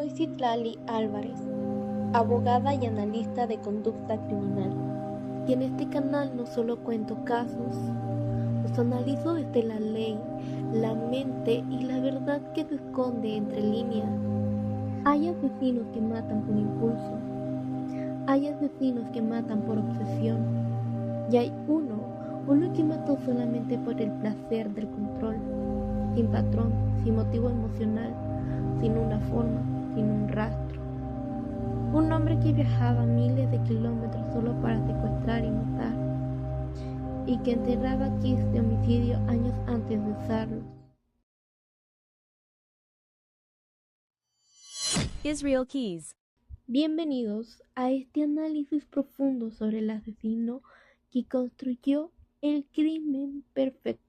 Soy Citlali Álvarez, abogada y analista de conducta criminal. Y en este canal no solo cuento casos, los analizo desde la ley, la mente y la verdad que se esconde entre líneas. Hay asesinos que matan por impulso, hay asesinos que matan por obsesión, y hay uno que mató solamente por el placer del control, sin patrón, sin motivo emocional, sin una forma, sin un rastro. Un hombre que viajaba miles de kilómetros solo para secuestrar y matar, y que enterraba kits de homicidio años antes de usarlos. Israel Keys. Bienvenidos a este análisis profundo sobre el asesino que construyó el crimen perfecto.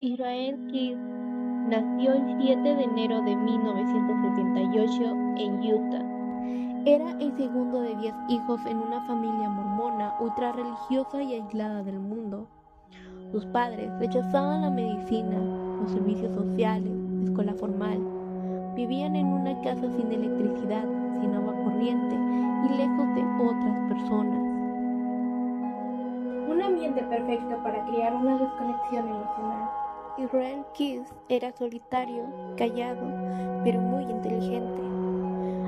Israel Keys nació el 7 de enero de 1978 en Utah. Era el segundo de 10 hijos en una familia mormona ultra religiosa y aislada del mundo. Sus padres rechazaban la medicina, los servicios sociales, la escuela formal. Vivían en una casa sin electricidad, sin agua corriente y lejos de otras personas. Un ambiente perfecto para crear una desconexión emocional. Israel Keys era solitario, callado, pero muy inteligente.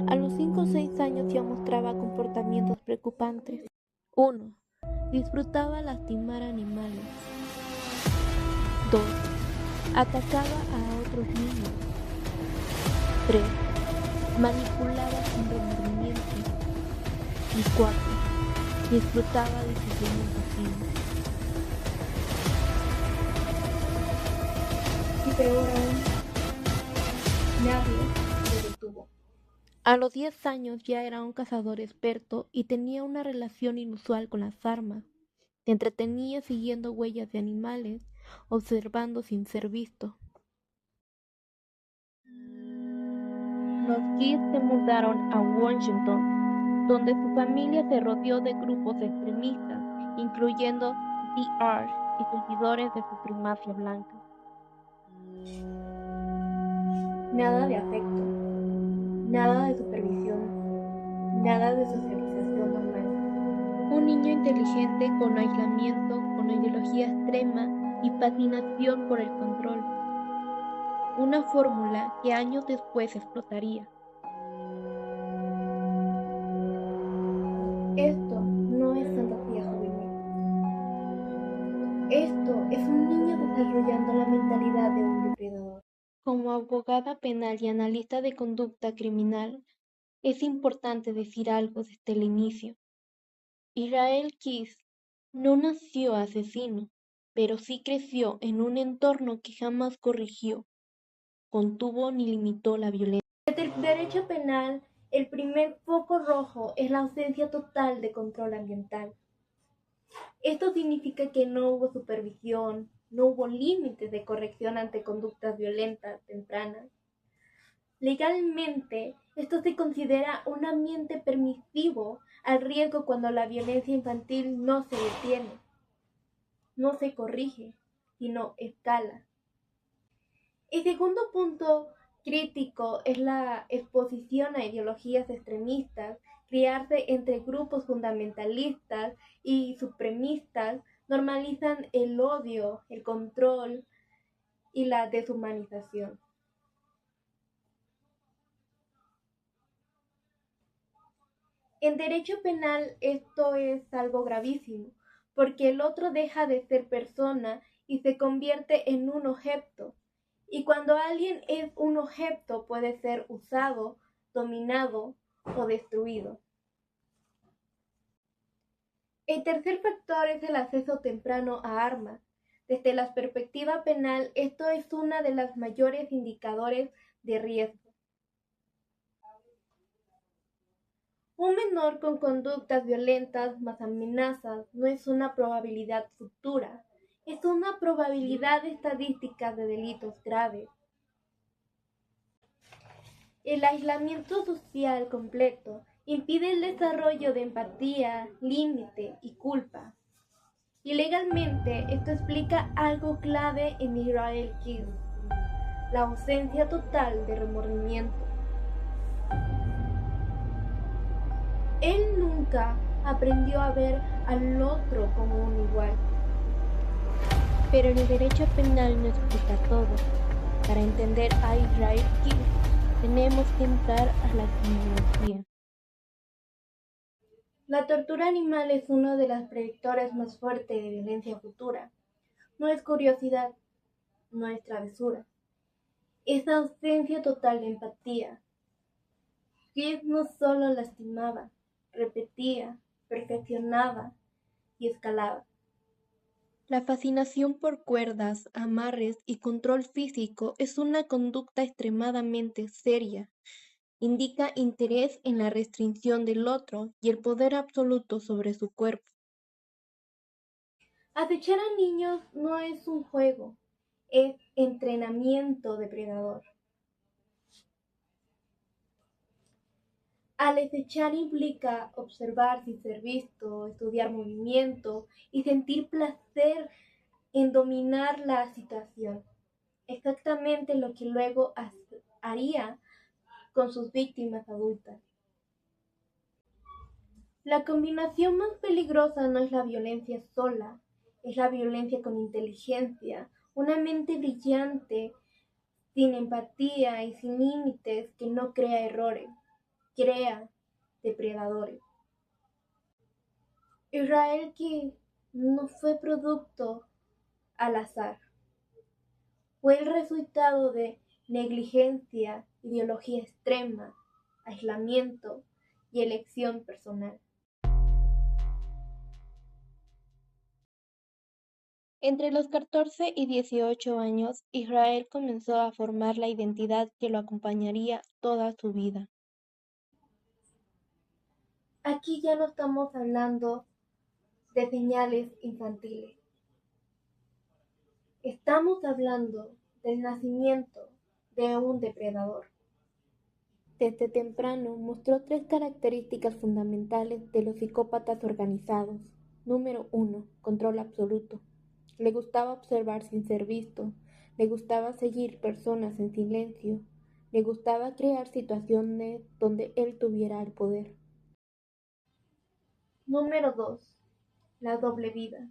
A los 5 o 6 años ya mostraba comportamientos preocupantes. 1. Disfrutaba lastimar animales. 2. Atacaba a otros niños. 3. Manipulaba sin remordimiento. Y 4. Disfrutaba de sufrimiento ajeno. Y peor aún, nadie lo detuvo. A los 10 años ya era un cazador experto y tenía una relación inusual con las armas. Se entretenía siguiendo huellas de animales, observando sin ser visto. Los Keys se mudaron a Washington, donde su familia se rodeó de grupos extremistas, incluyendo The Arch y seguidores de supremacía blanca. Nada de afecto, nada de supervisión, nada de socialización normal. Un niño inteligente con aislamiento, con ideología extrema y fascinación por el control. Una fórmula que años después explotaría. Esto no es fantasía juvenil. Esto es un niño desarrollando la mentalidad de un depredador. Como abogada penal y analista de conducta criminal, es importante decir algo desde el inicio. Israel Keys no nació asesino, pero sí creció en un entorno que jamás corrigió, contuvo ni limitó la violencia. Desde el derecho penal, el primer foco rojo es la ausencia total de control ambiental. Esto significa que no hubo supervisión, no hubo límites de corrección ante conductas violentas tempranas. Legalmente, esto se considera un ambiente permisivo al riesgo cuando la violencia infantil no se detiene, no se corrige, sino escala. El segundo punto crítico es la exposición a ideologías extremistas. Criarse entre grupos fundamentalistas y supremistas normalizan el odio, el control y la deshumanización. En derecho penal esto es algo gravísimo, porque el otro deja de ser persona y se convierte en un objeto. Y cuando alguien es un objeto puede ser usado, dominado o destruido. El tercer factor es el acceso temprano a armas. Desde la perspectiva penal, esto es uno de los mayores indicadores de riesgo. Un menor con conductas violentas más amenazas no es una probabilidad futura, es una probabilidad estadística de delitos graves. El aislamiento social completo impide el desarrollo de empatía, límite y culpa. Y legalmente esto explica algo clave en Israel Kids: la ausencia total de remordimiento. Él nunca aprendió a ver al otro como un igual. Pero el derecho penal no explica todo. Para entender a Israel Kids, tenemos que entrar a la criminología. La tortura animal es uno de los predictores más fuertes de violencia futura. No es curiosidad, no es travesura. Es ausencia total de empatía. Kids no solo lastimaba, repetía, perfeccionaba y escalaba. La fascinación por cuerdas, amarres y control físico es una conducta extremadamente seria. Indica interés en la restricción del otro y el poder absoluto sobre su cuerpo. Acechar a niños no es un juego, es entrenamiento depredador. Al acechar implica observar sin ser visto, estudiar movimiento y sentir placer en dominar la situación. Exactamente lo que luego haría con sus víctimas adultas. La combinación más peligrosa no es la violencia sola, es la violencia con inteligencia, una mente brillante, sin empatía y sin límites, que no crea errores, crea depredadores. Israel Kidd no fue producto al azar, fue el resultado de negligencia, ideología extrema, aislamiento y elección personal. Entre los 14 y 18 años, Israel comenzó a formar la identidad que lo acompañaría toda su vida. Aquí ya no estamos hablando de señales infantiles. Estamos hablando del nacimiento de un depredador. Desde temprano mostró 3 características fundamentales de los psicópatas organizados. Número 1. Control absoluto. Le gustaba observar sin ser visto, le gustaba seguir personas en silencio, le gustaba crear situaciones donde él tuviera el poder. Número 2. La doble vida.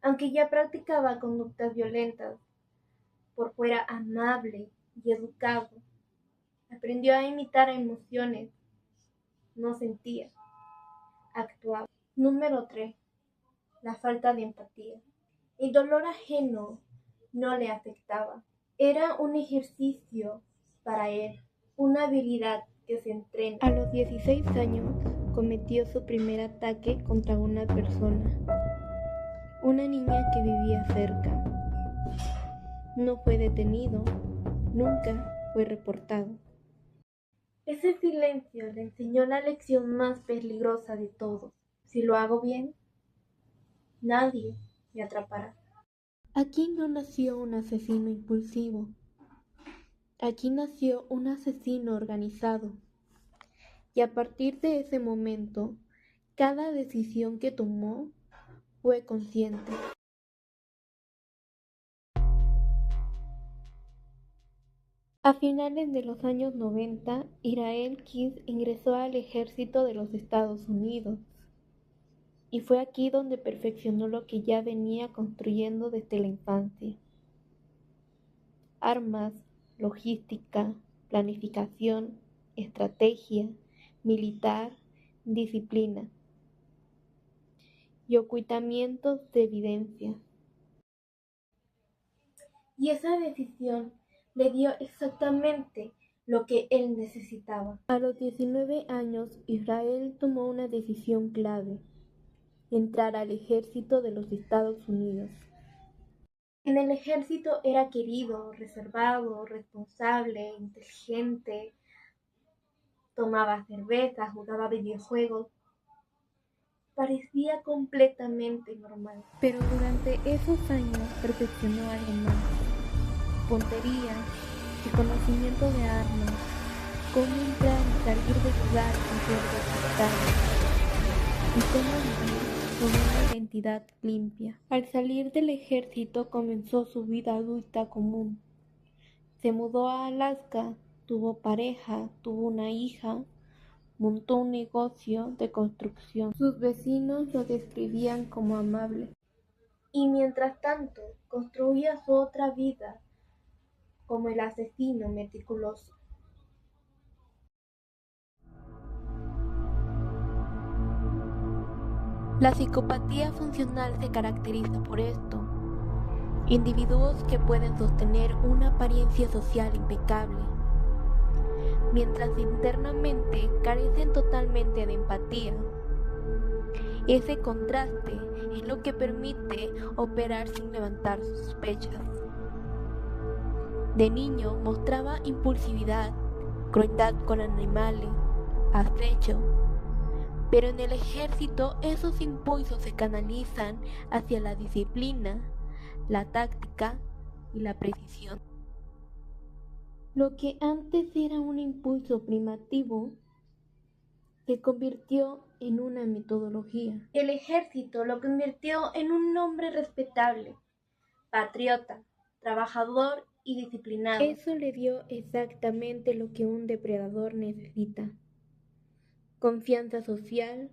Aunque ya practicaba conductas violentas, por fuera amable y educado, aprendió a imitar emociones, no sentía, actuaba. Número 3. La falta de empatía. El dolor ajeno no le afectaba. Era un ejercicio para él, una habilidad que se entrena. A los 16 años cometió su primer ataque contra una persona, una niña que vivía cerca. No fue detenido, nunca fue reportado. Ese silencio le enseñó la lección más peligrosa de todos. Si lo hago bien, nadie me atrapará. Aquí no nació un asesino impulsivo. Aquí nació un asesino organizado. Y a partir de ese momento, cada decisión que tomó fue consciente. A finales de los años 90, Israel Kidd ingresó al ejército de los Estados Unidos. Y fue aquí donde perfeccionó lo que ya venía construyendo desde la infancia: armas, logística, planificación, estrategia militar, disciplina y ocultamientos de evidencia. Y esa decisión le dio exactamente lo que él necesitaba. A los 19 años, Israel tomó una decisión clave: entrar al ejército de los Estados Unidos. En el ejército era querido, reservado, responsable, inteligente, tomaba cerveza, jugaba videojuegos. Parecía completamente normal. Pero durante esos años perfeccionó algo más: puntería, el conocimiento de armas, cómo entrar y salir de lugar en ciertos estados, y cómo vivir con una identidad limpia. Al salir del ejército comenzó su vida adulta común. Se mudó a Alaska, tuvo pareja, tuvo una hija, montó un negocio de construcción. Sus vecinos lo describían como amable. Y mientras tanto, construía su otra vida como el asesino meticuloso. La psicopatía funcional se caracteriza por esto. Individuos que pueden sostener una apariencia social impecable, mientras internamente carecen totalmente de empatía. Ese contraste es lo que permite operar sin levantar sospechas. De niño mostraba impulsividad, crueldad con animales, acecho, pero en el ejército esos impulsos se canalizan hacia la disciplina, la táctica y la precisión. Lo que antes era un impulso primitivo se convirtió en una metodología. El ejército lo convirtió en un hombre respetable, patriota, trabajador y disciplinado. Eso le dio exactamente lo que un depredador necesita: confianza social,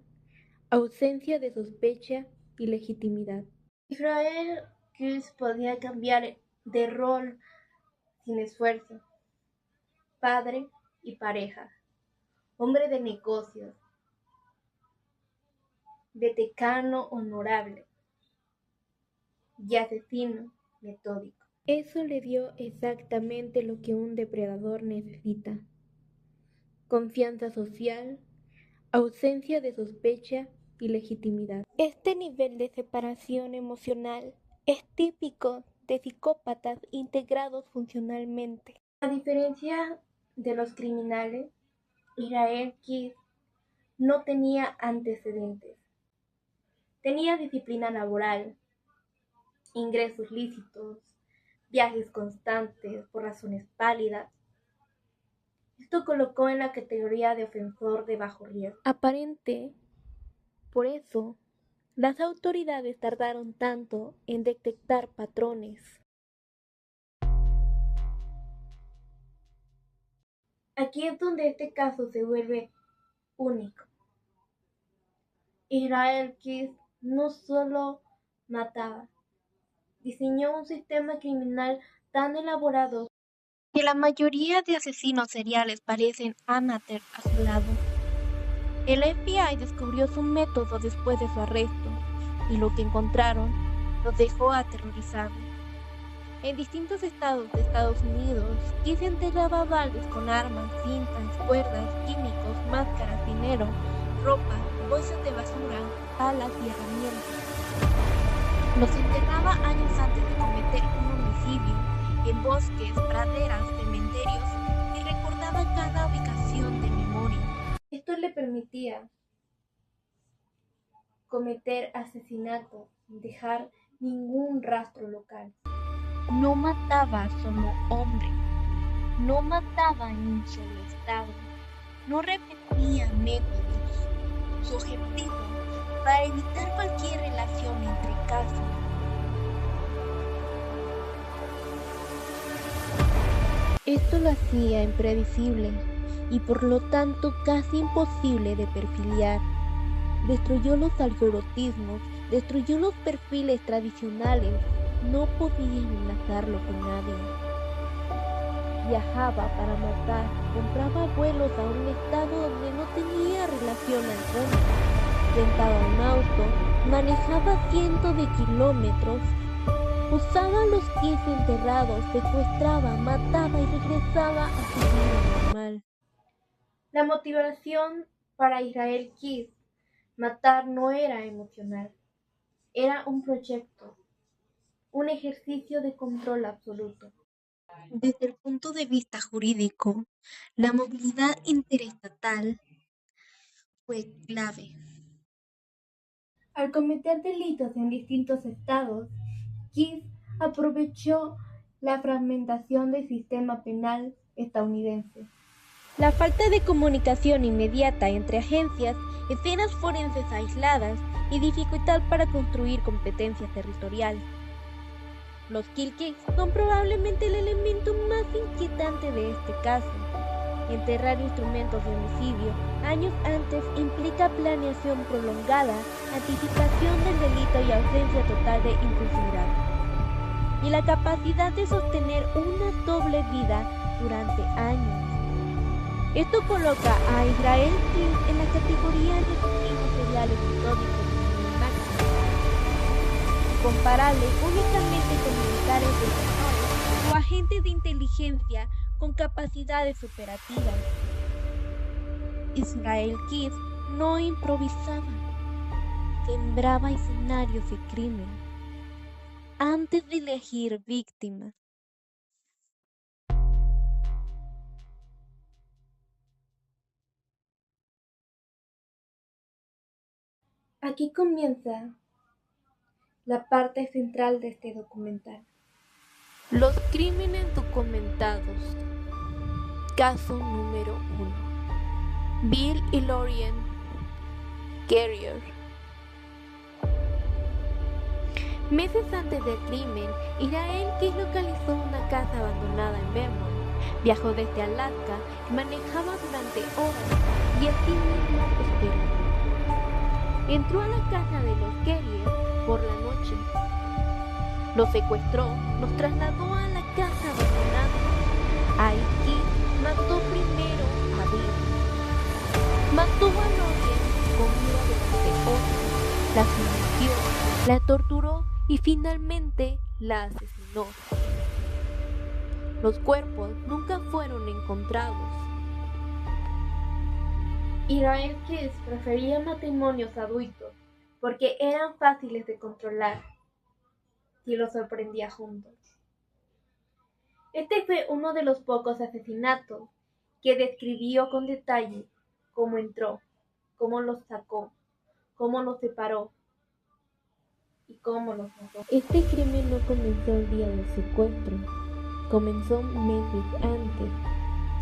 ausencia de sospecha y legitimidad. Israel Keyes podía cambiar de rol sin esfuerzo: padre y pareja, hombre de negocios, vetecano honorable y asesino metódico. Eso le dio exactamente lo que un depredador necesita: confianza social, ausencia de sospecha y legitimidad. Este nivel de separación emocional es típico de psicópatas integrados funcionalmente. A diferencia de los criminales, Israel Keyes no tenía antecedentes. Tenía disciplina laboral, ingresos lícitos, viajes constantes por razones válidas. Esto colocó en la categoría de ofensor de bajo riesgo aparente. Por eso, las autoridades tardaron tanto en detectar patrones. Aquí es donde este caso se vuelve único. Israel Keyes no solo mataba, diseñó un sistema criminal tan elaborado que la mayoría de asesinos seriales parecen amateur a su lado. El FBI descubrió su método después de su arresto, y lo que encontraron los dejó aterrorizados. En distintos estados de Estados Unidos, Keyes enterraba baldes con armas, cintas, cuerdas, químicos, máscaras, dinero, ropa, bolsas de basura, balas y herramientas. Los enterraba años antes de cometer un homicidio, en bosques, praderas, cementerios, y recordaba cada ubicación de memoria. Esto le permitía cometer asesinatos sin dejar ningún rastro local. No mataba solo hombres, no mataba en un solo estado, no repetía métodos. Su objetivo, para evitar cualquier relación entre casos, esto lo hacía impredecible y por lo tanto casi imposible de perfilar. Destruyó los algoritmos, destruyó los perfiles tradicionales. No podía enlazarlo con nadie. Viajaba para matar, compraba vuelos a un estado donde no tenía relación alguna, rentaba un auto, manejaba cientos de kilómetros, usaba los pies enterrados, secuestraba, mataba y regresaba a su vida normal. La motivación para Israel Keyes matar no era emocional, era un proyecto, un ejercicio de control absoluto. Desde el punto de vista jurídico, la movilidad interestatal fue clave. Al cometer delitos en distintos estados, Keyes aprovechó la fragmentación del sistema penal estadounidense. La falta de comunicación inmediata entre agencias, escenas forenses aisladas y dificultad para construir competencias territoriales. Los kill cakes son probablemente el elemento más inquietante de este caso. Enterrar instrumentos de homicidio años antes implica planeación prolongada, anticipación del delito y ausencia total de impulsividad. Y la capacidad de sostener una doble vida durante años. Esto coloca a Israel Keyes en la categoría de asesinos seriales metódicos máximo, comparable únicamente con militares desertores o agentes de inteligencia con capacidades operativas. Israel Keyes no improvisaba, sembraba escenarios de crimen antes de elegir víctimas. Aquí comienza la parte central de este documental. Los crímenes documentados. Caso número 1. Bill y Lorraine Carrier. Meses antes del crimen, Israel Keyes localizó una casa abandonada en Vermont. Viajó desde Alaska y manejaba durante horas y así mismo esperó. Entró a la casa de los Carrier por la noche. Los secuestró, los trasladó a la casa abandonada. Ahí Keyes mató primero a Bill. Mató a Lorraine con vida durante horas. La sometió, la torturó y finalmente la asesinó. Los cuerpos nunca fueron encontrados. Israel Keyes prefería matrimonios adultos porque eran fáciles de controlar si los sorprendía juntos. Este fue uno de los pocos asesinatos que describió con detalle cómo entró, cómo los sacó, cómo los separó y cómo los mató. Este crimen no comenzó el día del secuestro, comenzó meses antes.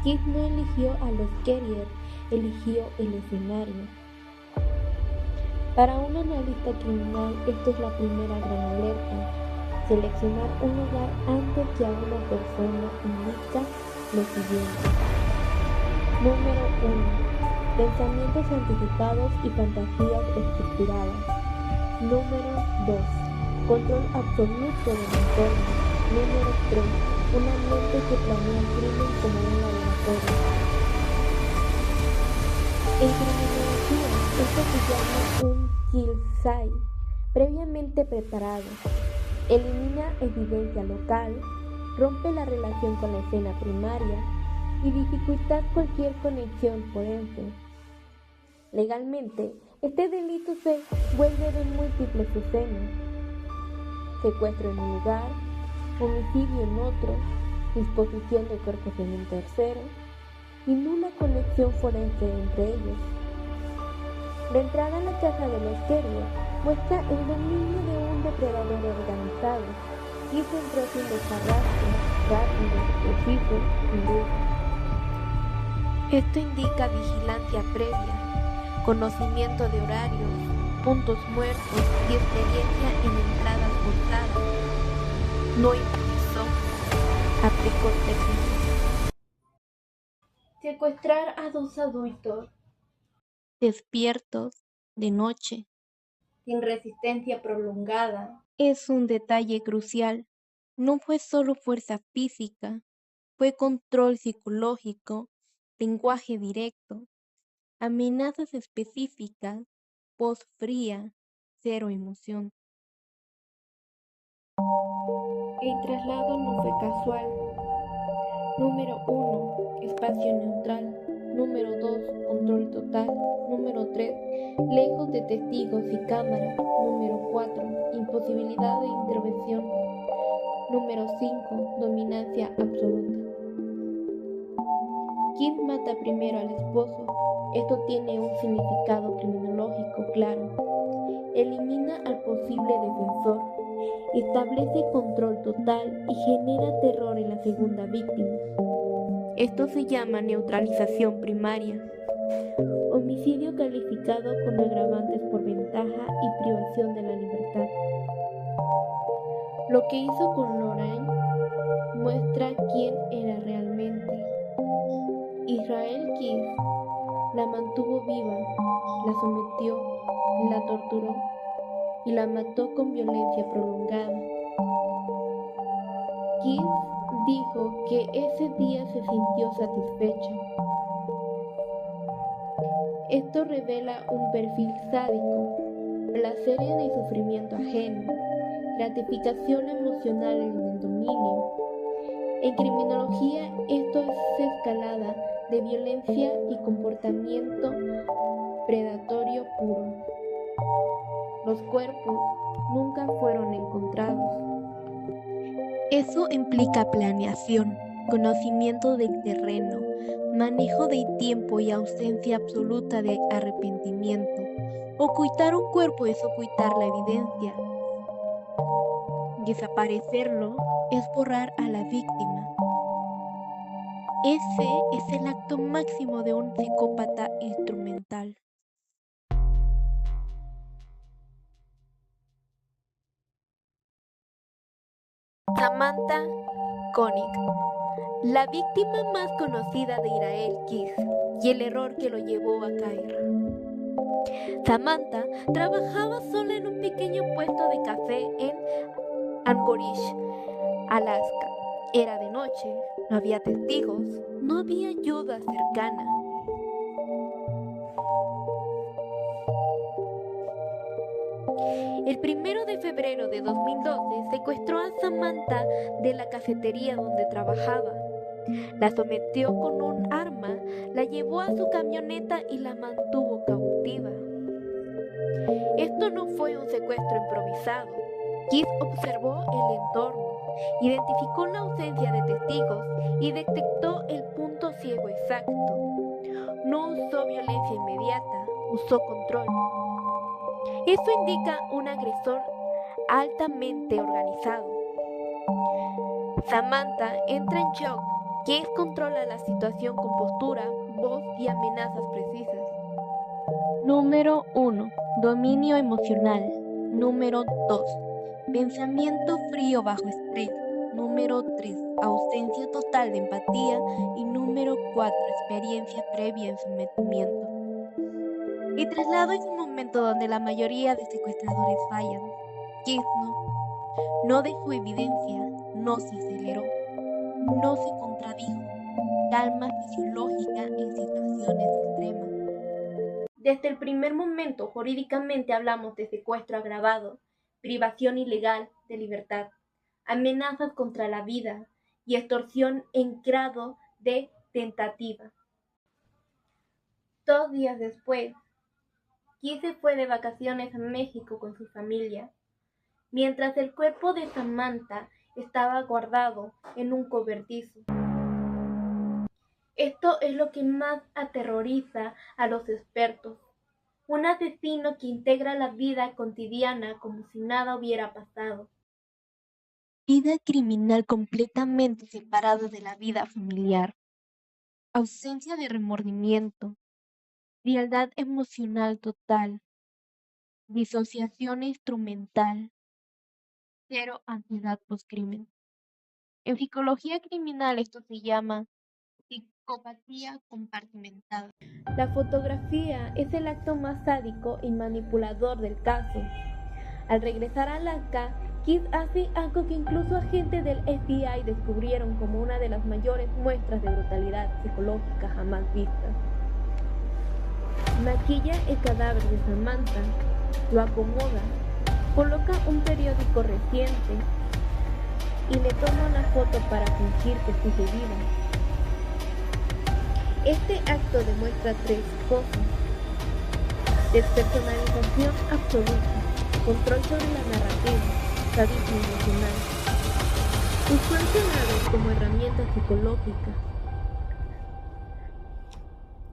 Keyes no eligió a los Carrier, eligió el escenario. Para un analista criminal esto es la primera gran alerta. Seleccionar un lugar antes que a una persona indica lo siguiente. Número 1. Pensamientos anticipados y fantasías estructuradas. Número 2. Control absoluto del entorno. Número 3. Una mente que planea el crimen como un laboratorio. En criminología, esto se llama un kill site, previamente preparado. Elimina evidencia local, rompe la relación con la escena primaria y dificulta cualquier conexión forense. Legalmente, este delito se vuelve de múltiples escenas: secuestro en un lugar, homicidio en otro, disposición de cuerpos en un tercero y nula conexión forense entre ellos. La entrada a la casa de los Carrier muestra el dominio de un depredador organizado y entró sin desarrastre, rápido, preciso y lujo. Esto indica vigilancia previa, conocimiento de horarios, puntos muertos y experiencia en entradas forzadas. No improvisó, aplicó técnicas. Secuestrar a dos adultos despiertos de noche, sin resistencia prolongada, es un detalle crucial. No fue solo fuerza física, fue control psicológico, lenguaje directo, amenazas específicas, voz fría, cero emoción. El traslado no fue casual. Número 1. Espacio neutral. Número 2. Control total. Número 3. Lejos de testigos y cámara. Número 4. Imposibilidad de intervención. Número 5. Dominancia absoluta. ¿Quién mata primero al esposo? Esto tiene un significado criminológico claro. Elimina al posible defensor, establece control total y genera terror en la segunda víctima. Esto se llama neutralización primaria. Homicidio calificado con agravantes por ventaja y privación de la libertad. Lo que hizo con Lorraine muestra quién era realmente. Israel Keys la mantuvo viva, la sometió, la torturó y la mató con violencia prolongada. Keys dijo que ese día se sintió satisfecho. Esto revela un perfil sádico, placer en el sufrimiento ajeno, gratificación emocional en el dominio. En criminología, esto es escalada de violencia y comportamiento predatorio puro. Los cuerpos nunca fueron encontrados. Eso implica planeación, conocimiento del terreno, manejo del tiempo y ausencia absoluta de arrepentimiento. Ocultar un cuerpo es ocultar la evidencia. Desaparecerlo es borrar a la víctima. Ese es el acto máximo de un psicópata instrumental. Samantha Koenig, la víctima más conocida de Israel Keys y el error que lo llevó a caer. Samantha trabajaba sola en un pequeño puesto de café en Anchorage, Alaska. Era de noche, no había testigos, no había ayuda cercana. El 1 de febrero de 2012 secuestró a Samantha de la cafetería donde trabajaba. La sometió con un arma, la llevó a su camioneta y la mantuvo cautiva. Esto no fue un secuestro improvisado. Keys observó el entorno, identificó la ausencia de testigos y detectó el punto ciego exacto. No usó violencia inmediata, usó control. Eso indica un agresor altamente organizado. Samantha entra en shock. Keys controla la situación con postura, voz y amenazas precisas. Número 1. Dominio emocional. Número 2. Pensamiento frío bajo estrés. Número 3. Ausencia total de empatía. Y número 4. Experiencia previa en sometimiento. El traslado es un momento donde la mayoría de secuestradores fallan. Keys no dejó evidencia, no se aceleró, no se contradijo. Calma fisiológica en situaciones extremas. Desde el primer momento, jurídicamente hablamos de secuestro agravado, privación ilegal de libertad, amenazas contra la vida y extorsión en grado de tentativa. 2 días después, Keys se fue de vacaciones a México con su familia, mientras el cuerpo de Samantha estaba guardado en un cobertizo. Esto es lo que más aterroriza a los expertos. Un asesino que integra la vida cotidiana como si nada hubiera pasado. Vida criminal completamente separada de la vida familiar. Ausencia de remordimiento. Frialdad emocional total. Disociación instrumental. Cero ansiedad postcrimen. En psicología criminal esto se llama psicopatía compartimentada. La fotografía es el acto más sádico y manipulador del caso. Al regresar a Alaska, Keys hace algo que incluso agentes del FBI descubrieron como una de las mayores muestras de brutalidad psicológica jamás vistas. Maquilla el cadáver de Samantha, lo acomoda, coloca un periódico reciente y le toma una foto para fingir que sigue viva. Este acto demuestra 3 cosas: despersonalización absoluta, control sobre la narrativa, sadismo emocional. Usó el cadáver como herramienta psicológica.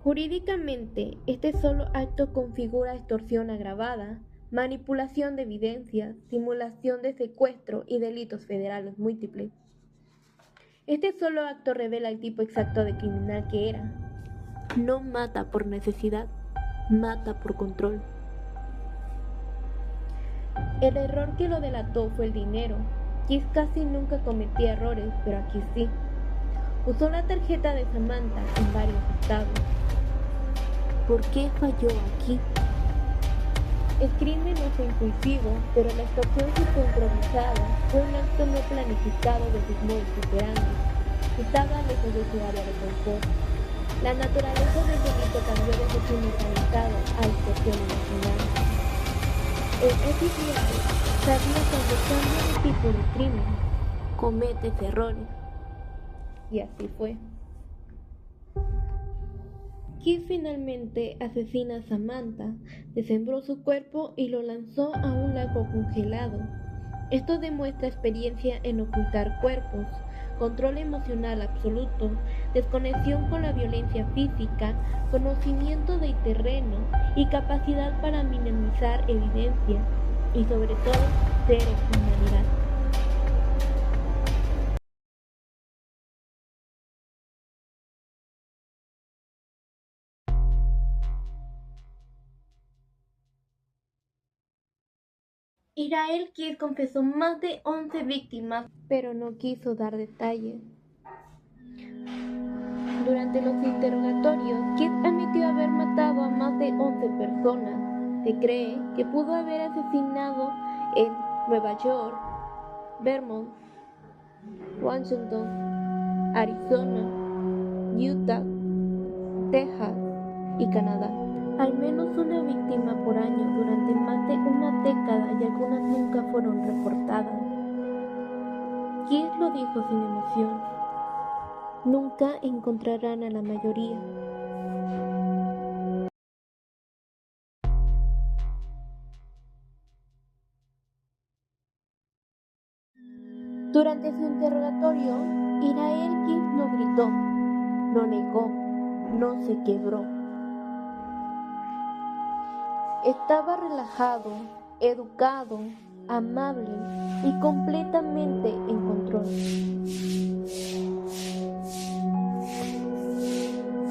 Jurídicamente, este solo acto configura extorsión agravada, manipulación de evidencias, simulación de secuestro y delitos federales múltiples. Este solo acto revela el tipo exacto de criminal que era. No mata por necesidad, mata por control. El error que lo delató fue el dinero. Keys casi nunca cometía errores, pero aquí sí. Usó la tarjeta de Samantha en varios estados. ¿Por qué falló aquí? El crimen no fue impulsivo, pero la extorsión fue improvisada. Fue un acto no planificado de sus modus operandi. Estaba lejos de su área de confort. La naturaleza del delito cambió de asesino organizado a extorsión emocional. El FBI sabía cuando cambia de tipo de crimen, cometes errores. Y así fue. Keys finalmente asesina a Samantha, desmembró su cuerpo y lo lanzó a un lago congelado. Esto demuestra experiencia en ocultar cuerpos, control emocional absoluto, desconexión con la violencia física, conocimiento del terreno y capacidad para minimizar evidencia, y sobre todo, cero humanidad. Israel Keys confesó más de 11 víctimas, pero no quiso dar detalles. Durante los interrogatorios, Keys admitió haber matado a más de 11 personas. Se cree que pudo haber asesinado en Nueva York, Vermont, Washington, Arizona, Utah, Texas y Canadá. Al menos una víctima por año durante más de una década y algunas nunca fueron reportadas. Keys lo dijo sin emoción. Nunca encontrarán a la mayoría. Durante su interrogatorio, Israel Keys no gritó, no negó, no se quebró. Estaba relajado, educado, amable y completamente en control.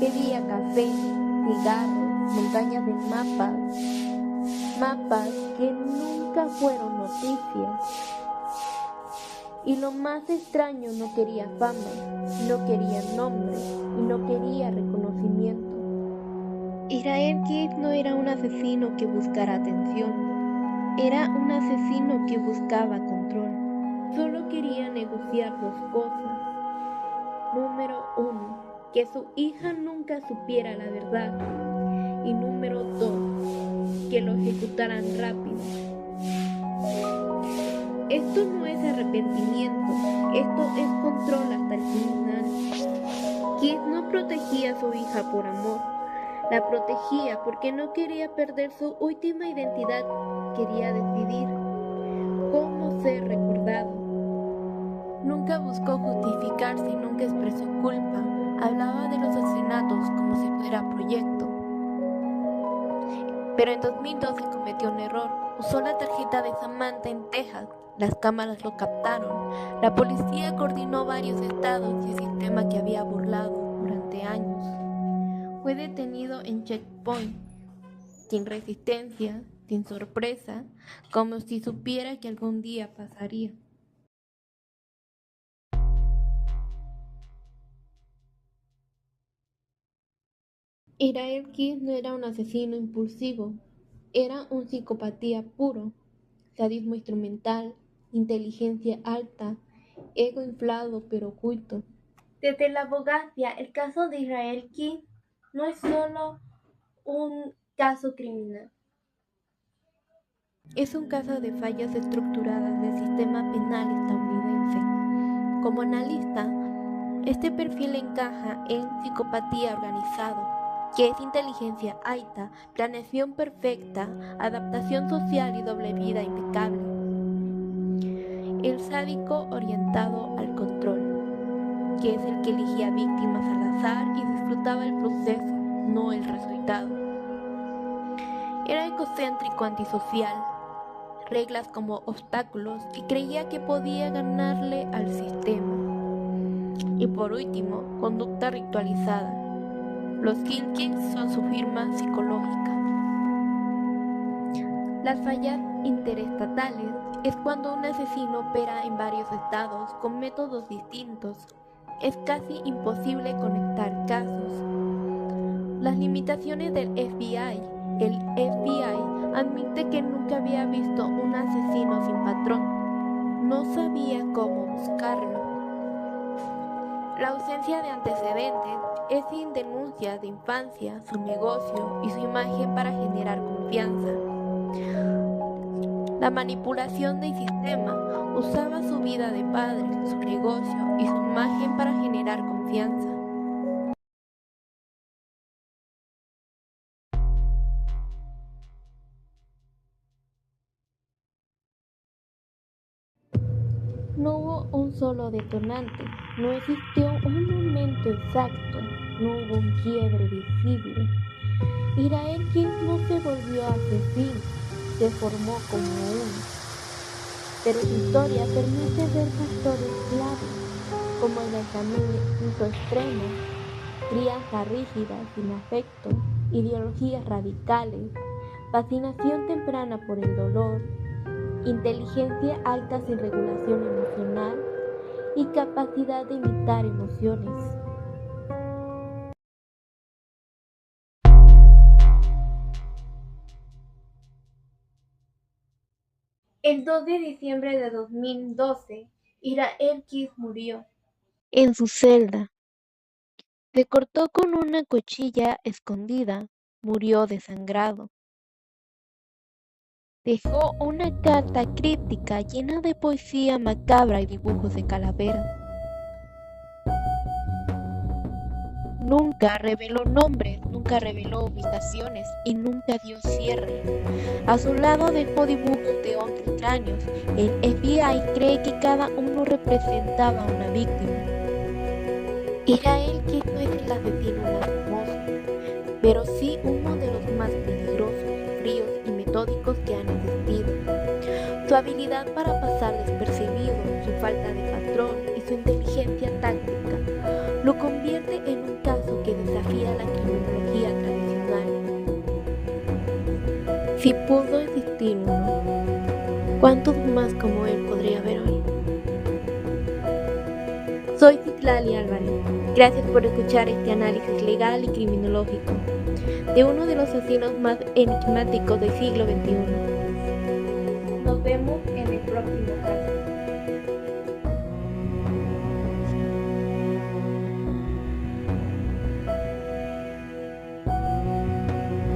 Pedía café, cigarros, montañas de mapas que nunca fueron noticias. Y lo más extraño, no quería fama, no quería nombre y no quería reconocimiento. Israel Keys no era un asesino que buscara atención, era un asesino que buscaba control. Solo quería negociar dos cosas. Número 1, que su hija nunca supiera la verdad. Y número 2, que lo ejecutaran rápido. Esto no es arrepentimiento, esto es control hasta el final. Keys no protegía a su hija por amor, la protegía porque no quería perder su última identidad, quería decidir cómo ser recordado. Nunca buscó justificarse, nunca expresó culpa, hablaba de los asesinatos como si fuera proyecto. Pero en 2012 cometió un error, usó la tarjeta de Samantha en Texas. Las cámaras lo captaron. La policía coordinó varios estados y el sistema que había burlado durante años. Fue detenido en checkpoint, sin resistencia, sin sorpresa, como si supiera que algún día pasaría. Israel Keys no era un asesino impulsivo, era un psicopatía puro, sadismo instrumental, inteligencia alta, ego inflado pero oculto. Desde la abogacía, el caso de Israel Keys no es solo un caso criminal. Es un caso de fallas estructuradas del sistema penal estadounidense. Como analista, este perfil encaja en psicopatía organizado, que es inteligencia alta, planeación perfecta, adaptación social y doble vida impecable. El sádico orientado al control, que es el que elegía víctimas al azar y disfrutaba el proceso, no el resultado. Era egocéntrico antisocial, reglas como obstáculos y creía que podía ganarle al sistema. Y por último, conducta ritualizada. Los Kill Kits son su firma psicológica. Las fallas interestatales es cuando un asesino opera en varios estados con métodos distintos. Es casi imposible conectar casos. Las limitaciones del FBI. El FBI admite que nunca había visto un asesino sin patrón. No sabía cómo buscarlo. La ausencia de antecedentes es sin denuncias de infancia, su negocio y su imagen para generar confianza. La manipulación del sistema usaba su vida de padre, su negocio y su imagen para generar confianza. No hubo un solo detonante, no existió un momento exacto, no hubo un quiebre visible. Irael Kid no se volvió asesino, se formó como uno. Pero su historia permite ver factores clave, como el aislamiento extremo, crianza rígida sin afecto, ideologías radicales, fascinación temprana por el dolor, inteligencia alta sin regulación emocional y capacidad de imitar emociones. El 2 de diciembre de 2012, Irael Kid murió en su celda. Se cortó con una cuchilla escondida, murió desangrado. Dejó una carta críptica llena de poesía macabra y dibujos de calaveras. Nunca reveló nombres, nunca reveló ubicaciones y nunca dio cierre. A su lado dejó dibujos de 11 cráneos. El FBI cree que cada uno representaba a una víctima. Irael Kid no es el asesino lastimoso, pero sí uno de los más peligrosos, fríos y metódicos que han existido. Su habilidad para pasar despercibido, su falta de patrón y su inteligencia táctica lo convierte en un caso que desafía la criminología tradicional. Si pudo existir uno, ¿cuántos más como él podría haber hoy? Soy Citlali Álvarez. Gracias por escuchar este análisis legal y criminológico de uno de los asesinos más enigmáticos del siglo XXI. Nos vemos en el próximo caso.